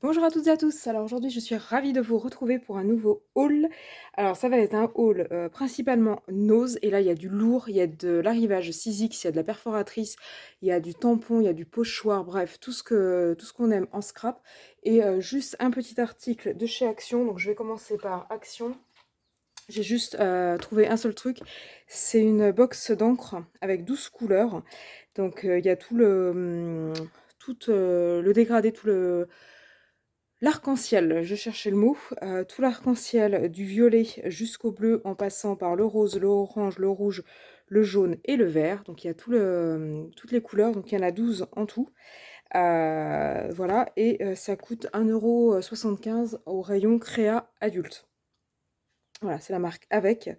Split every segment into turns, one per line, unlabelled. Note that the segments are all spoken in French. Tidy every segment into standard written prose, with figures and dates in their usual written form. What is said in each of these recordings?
Bonjour à toutes et à tous, alors aujourd'hui je suis ravie de vous retrouver pour un nouveau haul. Alors ça va être un haul principalement nose, et là il y a du lourd, il y a de l'arrivage 6X, il y a de la perforatrice, il y a du tampon, il y a du pochoir, bref, tout ce qu'on aime en scrap. Et juste un petit article de chez Action, donc je vais commencer par Action. J'ai juste trouvé un seul truc, c'est une box d'encre avec 12 couleurs. Donc il y a tout le dégradé, tout le l'arc-en-ciel, je cherchais le mot, tout l'arc-en-ciel du violet jusqu'au bleu en passant par le rose, le orange, le rouge, le jaune et le vert. Donc il y a toutes les couleurs, donc il y en a 12 en tout. Voilà, et ça coûte 1,75 € au rayon créa adulte. Voilà, c'est la marque Avec.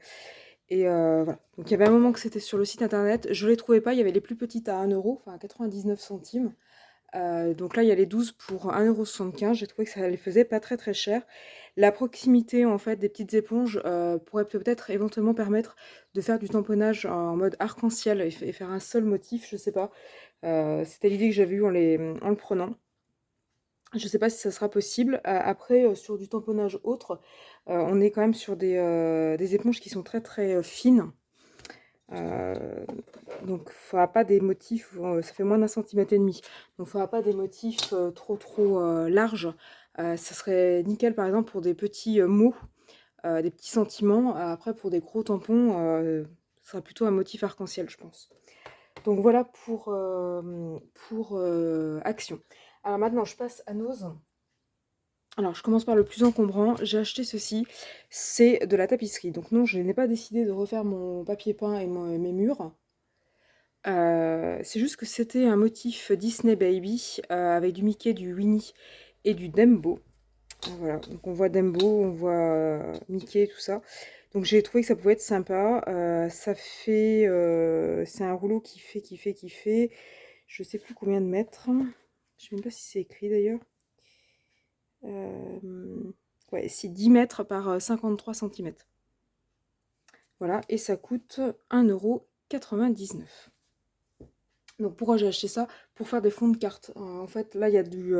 Et voilà, donc il y avait un moment que c'était sur le site internet, je les trouvais pas, il y avait les plus petites à 1 €, enfin 99 centimes. Donc là, il y a les 12 pour 1,75 €. J'ai trouvé que ça les faisait pas très très cher. La proximité en fait des petites éponges pourrait peut-être éventuellement permettre de faire du tamponnage en mode arc-en-ciel et faire un seul motif, je sais pas. C'était l'idée que j'avais eue en le prenant. Je sais pas si ça sera possible. Après, sur du tamponnage autre, on est quand même sur des éponges qui sont très très fines. Euh, donc, il ne faudra pas des motifs, ça fait moins d'1,5 cm. Donc, il ne faudra pas des motifs trop larges. Ça serait nickel, par exemple, pour des petits mots, des petits sentiments. Après, pour des gros tampons, ce sera plutôt un motif arc-en-ciel, je pense. Donc, voilà pour Action. Alors, maintenant, je passe à Nose. Alors, je commence par le plus encombrant. J'ai acheté ceci. C'est de la tapisserie. Donc, non, je n'ai pas décidé de refaire mon papier peint et mes murs. C'est juste que c'était un motif Disney Baby avec du Mickey, du Winnie et du Dumbo. Voilà, donc on voit Dumbo, on voit Mickey, tout ça. Donc j'ai trouvé que ça pouvait être sympa. C'est un rouleau qui fait. Je sais plus combien de mètres. Je sais même pas si c'est écrit d'ailleurs. Ouais, c'est 10 mètres par 53 cm. Voilà, et ça coûte 1,99 €. Donc pourquoi j'ai acheté ça? Pour faire des fonds de cartes. En fait, là, il y a du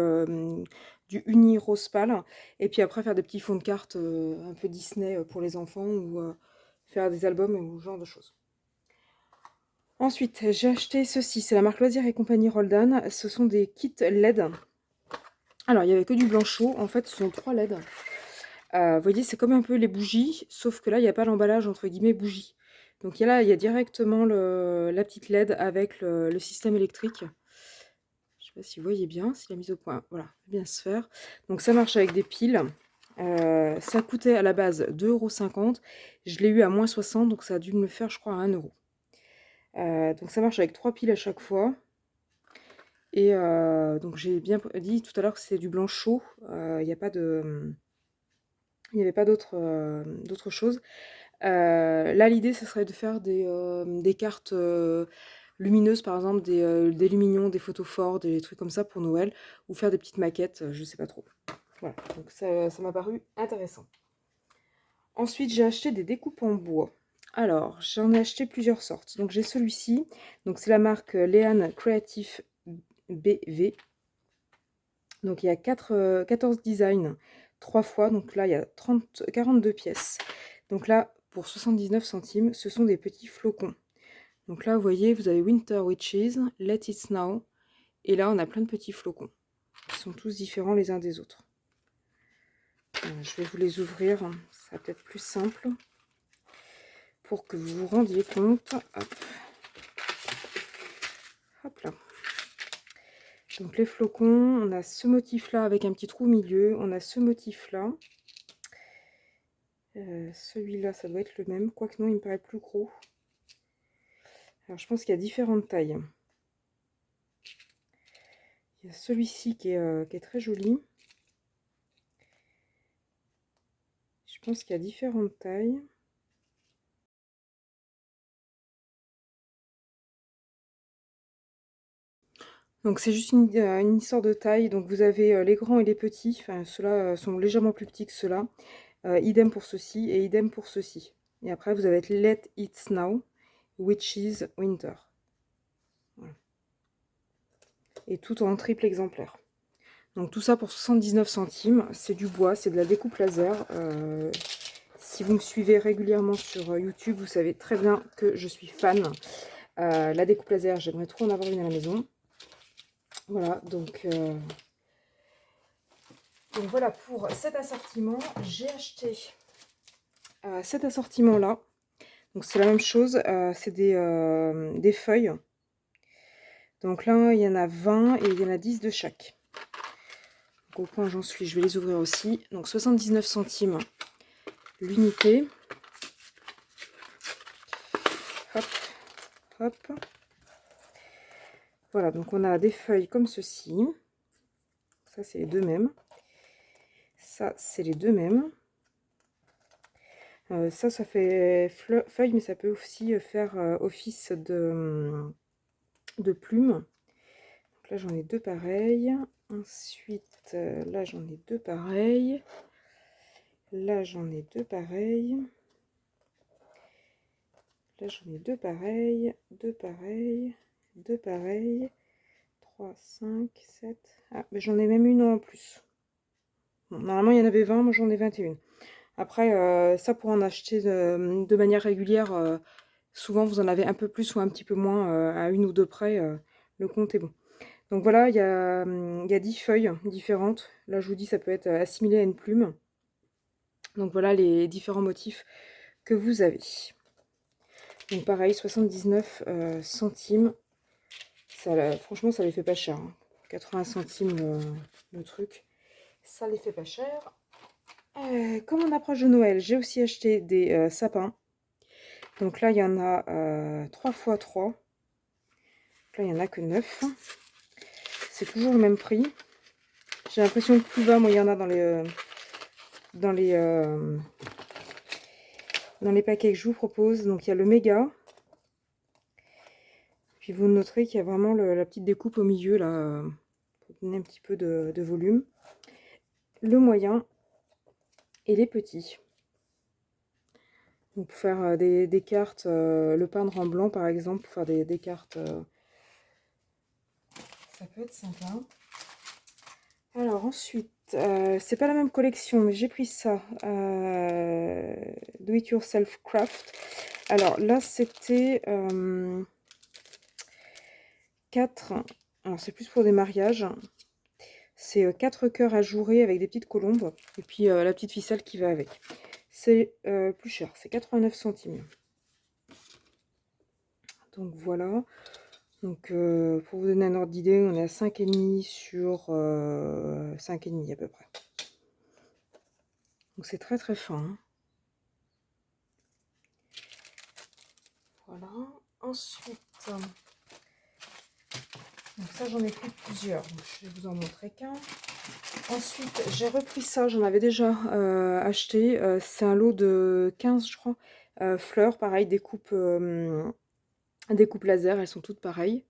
uni rose pâle. Et puis après, faire des petits fonds de cartes un peu Disney pour les enfants ou faire des albums ou ce genre de choses. Ensuite, j'ai acheté ceci. C'est la marque Loisirs et compagnie Roldan. Ce sont des kits LED. Alors, il n'y avait que du blanchot. En fait, ce sont 3 LED. Vous voyez, c'est comme un peu les bougies, sauf que là, il n'y a pas l'emballage entre guillemets bougie. Donc là, il y a directement la petite LED avec le système électrique. Je sais pas si vous voyez bien, si la mise au point, voilà, bien se faire. Donc ça marche avec des piles. Ça coûtait à la base 2,50 €. Je l'ai eu à moins 60, donc ça a dû me le faire, je crois, à 1 €. Donc ça marche avec 3 piles à chaque fois. Et donc j'ai bien dit tout à l'heure que c'était du blanc chaud. Il n'y a pas de... Il n'y avait pas d'autre chose. Là, l'idée, ce serait de faire des cartes lumineuses, par exemple, des lumignons, des photos forts, des trucs comme ça pour Noël, ou faire des petites maquettes, je sais pas trop. Voilà, donc ça m'a paru intéressant. Ensuite, j'ai acheté des découpes en bois. Alors, j'en ai acheté plusieurs sortes. Donc, j'ai celui-ci. Donc, c'est la marque Lean Creative BV. Donc, il y a 14 designs, 3 fois. Donc là, il y a 42 pièces. Donc là, pour 79 centimes, ce sont des petits flocons. Donc là, vous voyez, vous avez Winter Witches, Let It Snow. Et là, on a plein de petits flocons. Ils sont tous différents les uns des autres. Je vais vous les ouvrir. Ça sera peut-être plus simple pour que vous vous rendiez compte. Hop. Hop là. Donc les flocons, on a ce motif-là avec un petit trou au milieu. On a ce motif-là. Celui-là, ça doit être le même. Quoique non, il me paraît plus gros. Alors, je pense qu'il y a différentes tailles. Il y a celui-ci qui est très joli. Je pense qu'il y a différentes tailles. Donc c'est juste une histoire de taille. Donc vous avez les grands et les petits. Enfin, ceux-là sont légèrement plus petits que ceux-là. Idem pour ceux-ci et idem pour ceux-ci. Et après, vous avez Let It Snow, Witches Winter. Voilà. Et tout en triple exemplaire. Donc tout ça pour 79 centimes. C'est du bois, c'est de la découpe laser. Si vous me suivez régulièrement sur YouTube, vous savez très bien que je suis fan. La découpe laser, j'aimerais trop en avoir une à la maison. Voilà, donc voilà pour cet assortiment. J'ai acheté cet assortiment-là. Donc c'est la même chose, c'est des feuilles. Donc là, il y en a 20 et il y en a 10 de chaque. Donc, au point où j'en suis, je vais les ouvrir aussi. Donc 79 centimes l'unité. Hop, hop. Voilà, donc on a des feuilles comme ceci. Ça, c'est les deux mêmes. Ça, c'est les deux mêmes. Ça fait feuille, mais ça peut aussi faire office de plume. Donc là, j'en ai deux pareils. Ensuite, là, j'en ai deux pareils. Là, j'en ai deux pareils. Là, j'en ai deux pareils, deux pareils, deux pareils. 3, 5, 7. Ah, mais j'en ai même une en plus. Bon, normalement, il y en avait 20, moi j'en ai 21. Après, ça pour en acheter de manière régulière, souvent vous en avez un peu plus ou un petit peu moins, à une ou deux près, le compte est bon. Donc voilà, il y a 10 feuilles différentes. Là, je vous dis, ça peut être assimilé à une plume. Donc voilà les différents motifs que vous avez. Donc pareil, 79 centimes. Franchement, ça les fait pas cher. Hein. 80 centimes le truc. Ça les fait pas cher. Comme on approche de Noël, j'ai aussi acheté des sapins. Donc là, il y en a 3 x 3. Là, il n'y en a que 9. C'est toujours le même prix. J'ai l'impression que plus bas, moi, il y en a dans les paquets que je vous propose. Donc il y a le méga. Puis vous noterez qu'il y a vraiment la petite découpe au milieu, là, pour donner un petit peu de volume. Le moyen et les petits. Donc pour faire des cartes, le peindre en blanc par exemple, pour faire des cartes, ça peut être sympa. Alors ensuite, c'est pas la même collection, mais j'ai pris ça, Do It Yourself Craft. Alors là c'était 4, alors c'est plus pour des mariages, c'est 4 cœurs ajourés avec des petites colombes, et puis la petite ficelle qui va avec. C'est plus cher, c'est 89 centimes. Donc voilà. Donc pour vous donner un ordre d'idée, on est à 5,5 sur 5,5 à peu près. Donc c'est très très fin. Hein. Voilà. Ensuite, donc ça j'en ai pris plusieurs. Donc, je vais vous en montrer qu'un. Ensuite, j'ai repris ça, j'en avais déjà acheté. C'est un lot de 15, je crois, fleurs, pareil, découpe laser, elles sont toutes pareilles.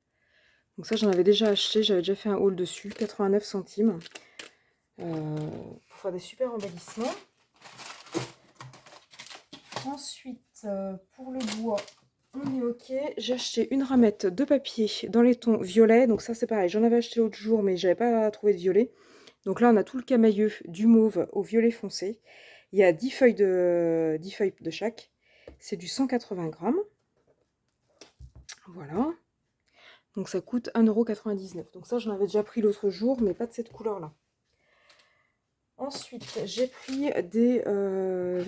Donc ça, j'en avais déjà acheté, j'avais déjà fait un haul dessus, 89 centimes. Pour faire des super embellissements. Ensuite, pour le bois, on est ok. J'ai acheté une ramette de papier dans les tons violets. Donc ça, c'est pareil, j'en avais acheté l'autre jour, mais j'avais pas trouvé de violet. Donc là, on a tout le camailleux du mauve au violet foncé. Il y a 10 feuilles de chaque. C'est du 180 grammes. Voilà. Donc ça coûte 1,99 €. Donc ça, j'en avais déjà pris l'autre jour, mais pas de cette couleur-là. Ensuite, j'ai pris des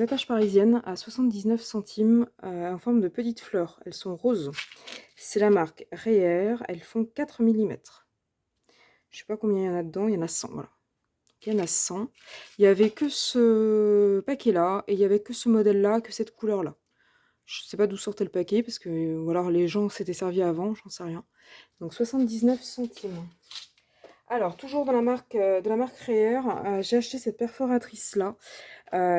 attaches parisiennes à 79 centimes en forme de petites fleurs. Elles sont roses. C'est la marque Reher. Elles font 4 mm. Je sais pas combien il y en a dedans. Il y en a 100. Voilà. Il y en a 100. Il n'y avait que ce paquet-là et il n'y avait que ce modèle-là, que cette couleur-là. Je sais pas d'où sortait le paquet parce que ou alors les gens s'étaient servis avant, j'en sais rien. Donc 79 centimes. Alors, toujours dans la marque Reher, j'ai acheté cette perforatrice-là.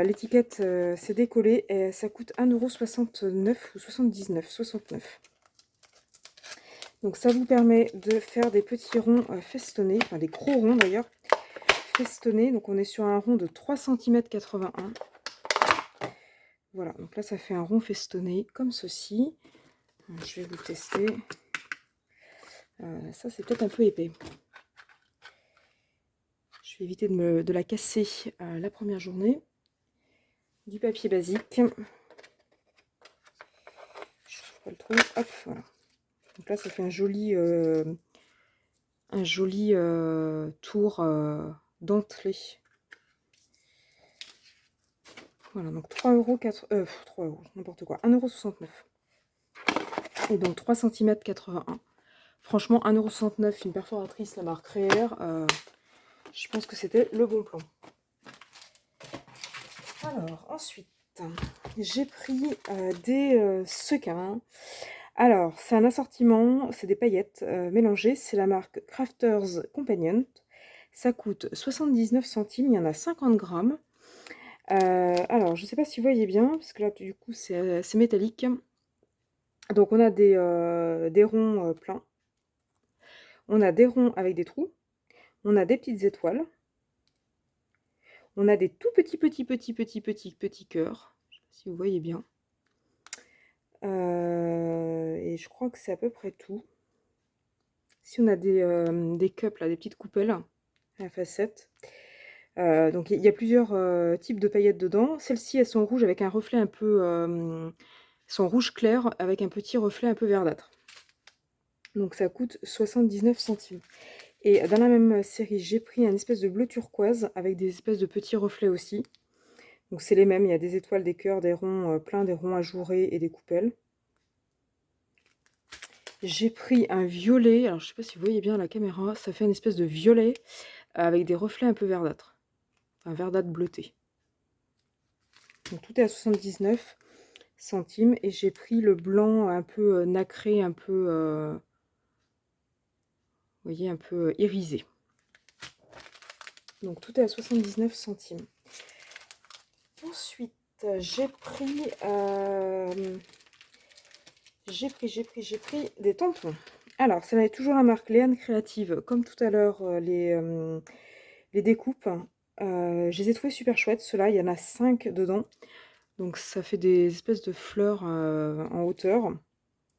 L'étiquette s'est décollée et ça coûte 1,69 € ou 79, 69. Donc ça vous permet de faire des petits ronds festonnés, enfin des gros ronds d'ailleurs, festonnés. Donc on est sur un rond de 3,81 cm. Voilà, donc là ça fait un rond festonné comme ceci. Je vais vous tester. Ça c'est peut-être un peu épais. J'ai évité de la casser la première journée. Du papier basique. Je trouve pas le trou. Hop, voilà. Donc là, ça fait un joli tour dentelé. Voilà, donc 3 euros, n'importe quoi, 1,69 €. Et donc 3 cm 81. Franchement, 1,69 € une perforatrice, la marque Reher, je pense que c'était le bon plan. Alors, ensuite, j'ai pris des sequins. Alors, c'est un assortiment, c'est des paillettes mélangées, c'est la marque Crafters Companion. Ça coûte 79 centimes, il y en a 50 grammes. Alors, je ne sais pas si vous voyez bien, parce que là, du coup, c'est métallique. Donc, on a des ronds pleins. On a des ronds avec des trous. On a des petites étoiles. On a des tout petits cœurs. Je sais pas si vous voyez bien. Et je crois que c'est à peu près tout. Ici, on a des cups, là, des petites coupelles à la facette. Donc, il y a plusieurs types de paillettes dedans. Celles-ci, elles sont rouges avec un reflet un peu... sont rouge clair avec un petit reflet un peu verdâtre. Donc, ça coûte 79 centimes. Et dans la même série, j'ai pris un espèce de bleu turquoise avec des espèces de petits reflets aussi. Donc, c'est les mêmes. Il y a des étoiles, des cœurs, des ronds pleins, des ronds ajourés et des coupelles. J'ai pris un violet, alors je sais pas si vous voyez bien à la caméra, ça fait une espèce de violet avec des reflets un peu verdâtres, enfin verdâtre bleuté. Donc tout est à 79 centimes et j'ai pris le blanc un peu nacré, un peu, vous voyez, un peu irisé. Donc tout est à 79 centimes. Ensuite, j'ai pris des tampons. Alors, ça va être toujours la marque Léane Créative, comme tout à l'heure, les découpes. Je les ai trouvés super chouettes, ceux-là, il y en a 5 dedans. Donc ça fait des espèces de fleurs en hauteur.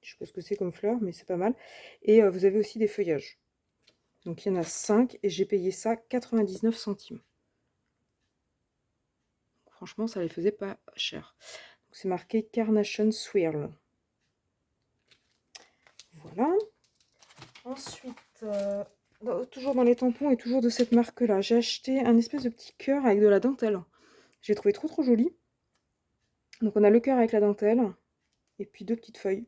Je sais pas ce que c'est comme fleurs, mais c'est pas mal. Et vous avez aussi des feuillages. Donc il y en a 5 et j'ai payé ça 99 centimes. Franchement, ça les faisait pas cher. C'est marqué Carnation Swirl. Voilà. Ensuite, toujours dans les tampons et toujours de cette marque-là, j'ai acheté un espèce de petit cœur avec de la dentelle. J'ai trouvé trop joli. Donc on a le cœur avec la dentelle et puis 2 petites feuilles.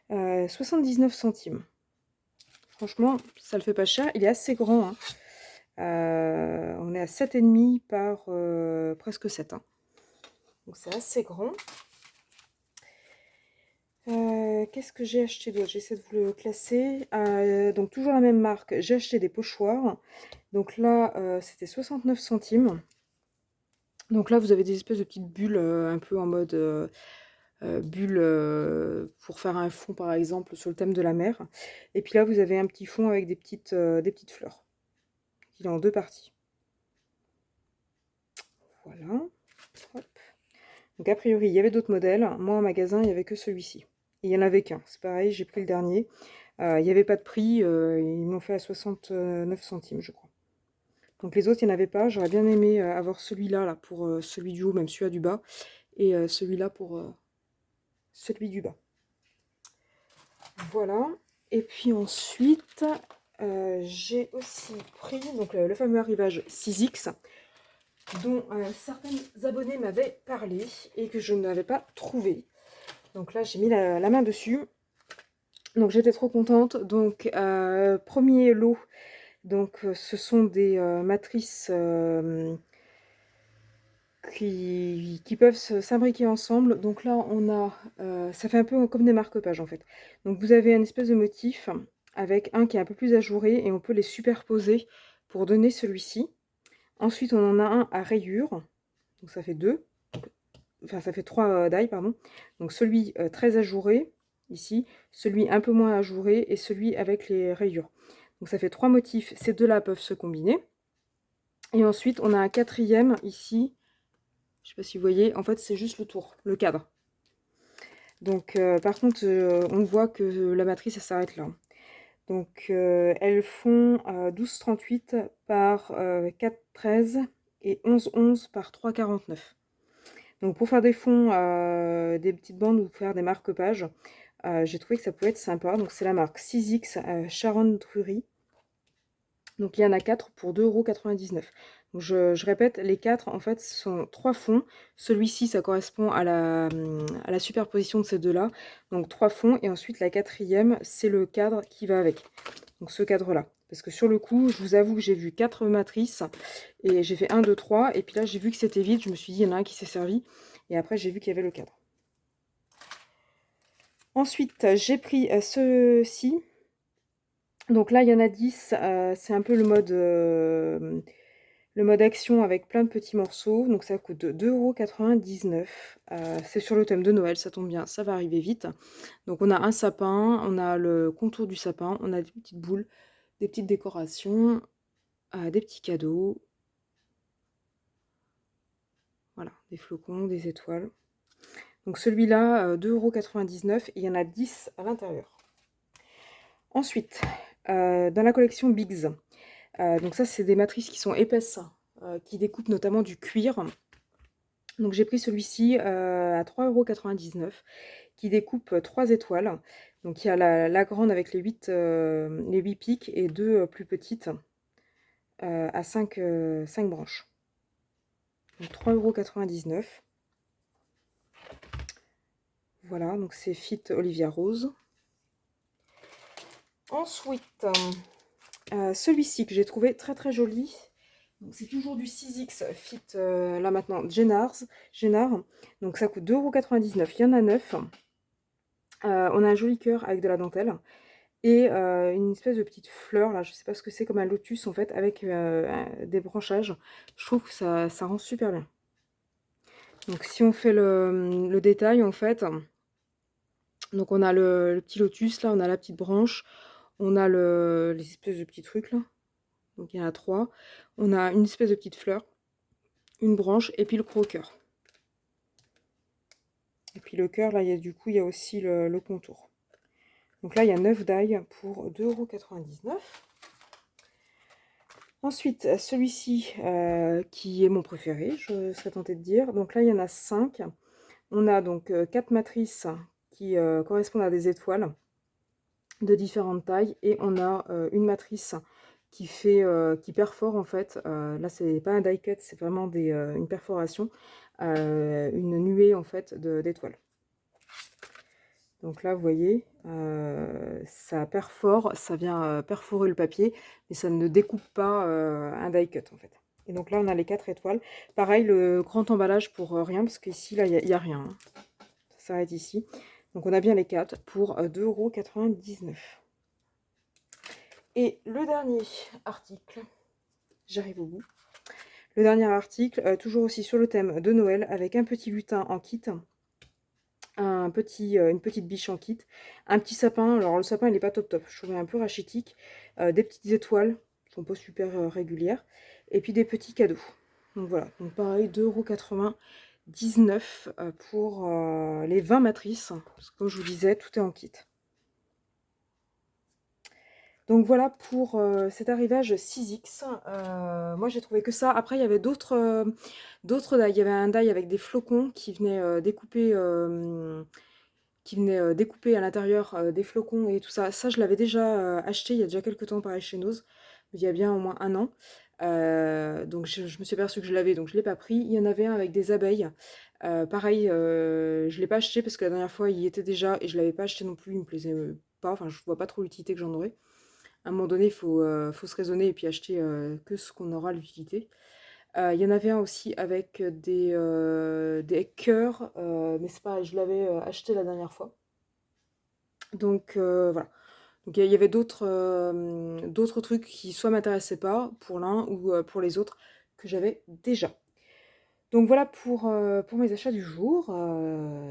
79 centimes. Franchement, ça le fait pas cher. Il est assez grand. Hein. On est à 7,5 par presque 7. Hein. Donc c'est assez grand. Qu'est-ce que j'ai acheté d'autre? J'essaie de vous le classer. Donc toujours la même marque. J'ai acheté des pochoirs. Donc là, c'était 69 centimes. Donc là, vous avez des espèces de petites bulles un peu en mode bulle pour faire un fond, par exemple, sur le thème de la mer. Et puis là, vous avez un petit fond avec des petites fleurs. Il est en 2 parties. Voilà. Hop. Donc a priori, il y avait d'autres modèles. Moi, en magasin, il n'y avait que celui-ci. Il n'y en avait qu'un. C'est pareil, j'ai pris le dernier. Il n'y avait pas de prix. Ils m'ont fait à 69 centimes, je crois. Donc les autres, il n'y en avait pas. J'aurais bien aimé avoir celui-là là, pour celui du haut, même celui-là du bas. Et celui-là pour celui du bas. Voilà. Et puis ensuite, j'ai aussi pris donc, le fameux arrivage 6X, dont certains abonnés m'avaient parlé et que je n'avais pas trouvé. Donc là, j'ai mis la main dessus. Donc j'étais trop contente. Donc premier lot, donc ce sont des matrices qui peuvent s'imbriquer ensemble. Donc là, on a, ça fait un peu comme des marque-pages en fait. Donc vous avez un espèce de motif avec un qui est un peu plus ajouré et on peut les superposer pour donner celui-ci. Ensuite, on en a un à rayures. Donc ça fait 2. Enfin, ça fait 3 die, pardon. Donc celui très ajouré, ici, celui un peu moins ajouré et celui avec les rayures. Donc ça fait 3 motifs, ces deux-là peuvent se combiner. Et ensuite, on a un quatrième ici, je ne sais pas si vous voyez, en fait c'est juste le tour, le cadre. Donc par contre, on voit que la matrice, elle s'arrête là. Donc elles font 12,38 par 4,13 et 11,11 par 3,49. Donc pour faire des fonds, des petites bandes ou faire des marque-pages, j'ai trouvé que ça pouvait être sympa. Donc c'est la marque 6X Sharon Drury. Donc il y en a 4 pour 2,99 €. Donc je répète, les 4 en fait ce sont 3 fonds. Celui-ci ça correspond à la superposition de ces deux-là. Donc 3 fonds et ensuite la quatrième c'est le cadre qui va avec. Donc ce cadre-là. Parce que sur le coup, je vous avoue que j'ai vu 4 matrices et j'ai fait 1, 2, 3. Et puis là j'ai vu que c'était vide, je me suis dit il y en a un qui s'est servi. Et après j'ai vu qu'il y avait le cadre. Ensuite j'ai pris ceux-ci. Donc là il y en a 10, c'est un peu le mode action avec plein de petits morceaux. Donc ça coûte 2,99 €. C'est sur le thème de Noël, ça tombe bien, ça va arriver vite. Donc on a un sapin, on a le contour du sapin, on a des petites boules, des petites décorations, des petits cadeaux. Voilà, des flocons, des étoiles. Donc celui-là, 2,99 € et il y en a 10 à l'intérieur. Ensuite, dans la collection Bigs, donc ça c'est des matrices qui sont épaisses, qui découpent notamment du cuir. Donc j'ai pris celui-ci à 3,99 € qui découpe 3 étoiles. Donc il y a la grande avec les 8 pics et 2 plus petites à 5 branches. Donc 3,99 €. Voilà, donc c'est Fit Olivia Rose. Ensuite, celui-ci que j'ai trouvé très très joli. C'est toujours du 6X Fit, là maintenant, Génard. Donc ça coûte 2,99 €. Il y en a 9. On a un joli cœur avec de la dentelle. Et une espèce de petite fleur, là, je sais pas ce que c'est, comme un lotus en fait, avec des branchages. Je trouve que ça rend super bien. Donc si on fait le détail en fait, donc on a le petit lotus là, on a la petite branche, on a les espèces de petits trucs là, donc il y en a 3. On a une espèce de petite fleur, une branche et puis le gros cœur. Et puis le cœur là, du coup il y a aussi le contour. Donc là il y a 9 die pour 2,99 €. Ensuite, celui-ci qui est mon préféré, je serais tentée de dire. Donc là, il y en a 5. On a donc 4 matrices qui correspondent à des étoiles de différentes tailles. Et on a une matrice qui perfore en fait. Là, c'est pas un die cut, c'est vraiment une perforation, une nuée en fait d'étoiles. Donc là, vous voyez, ça perfore, ça vient perforer le papier, mais ça ne découpe pas un die cut en fait. Et donc là, on a les 4 étoiles. Pareil, le grand emballage pour rien, parce qu'ici, là, il n'y a rien. Hein. Ça s'arrête ici. Donc on a bien les 4 pour 2,99 €. Et le dernier article, j'arrive au bout. Le dernier article, toujours aussi sur le thème de Noël, avec un petit lutin en kit. Une petite biche en kit, un petit sapin. Alors le sapin il n'est pas top top, je trouvais un peu rachitique, des petites étoiles qui sont pas super régulières, et puis des petits cadeaux. Donc voilà, donc pareil, 2,99 € pour les 20 matrices, parce que comme je vous disais, tout est en kit. Donc voilà pour cet arrivage 6X. Moi j'ai trouvé que ça. Après il y avait d'autres die. Il y avait un die avec des flocons qui venaient découper à l'intérieur des flocons et tout ça. Ça, je l'avais déjà acheté il y a déjà quelques temps pareil chez Nose, il y a bien au moins 1 an. Donc je me suis aperçue que je l'avais, donc je ne l'ai pas pris. Il y en avait un avec des abeilles. Pareil, je ne l'ai pas acheté parce que la dernière fois, il y était déjà et je ne l'avais pas acheté non plus, il ne me plaisait pas. Enfin, je ne vois pas trop l'utilité que j'en aurais. À un moment donné, il faut se raisonner et puis acheter que ce qu'on aura l'utilité. Il y en avait un aussi avec des cœurs, mais c'est pareil, je l'avais acheté la dernière fois. Donc voilà. Donc il y avait d'autres trucs qui soit m'intéressaient pas pour l'un ou pour les autres que j'avais déjà. Donc voilà pour mes achats du jour,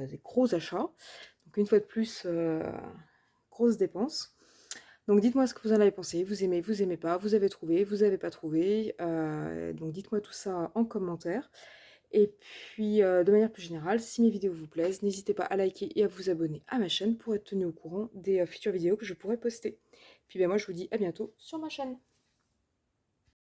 des gros achats. Donc une fois de plus, grosses dépenses. Donc dites-moi ce que vous en avez pensé, vous aimez pas, vous avez trouvé, vous avez pas trouvé. Donc dites-moi tout ça en commentaire. Et puis de manière plus générale, si mes vidéos vous plaisent, n'hésitez pas à liker et à vous abonner à ma chaîne pour être tenu au courant des futures vidéos que je pourrai poster. puis ben, moi je vous dis à bientôt sur ma chaîne.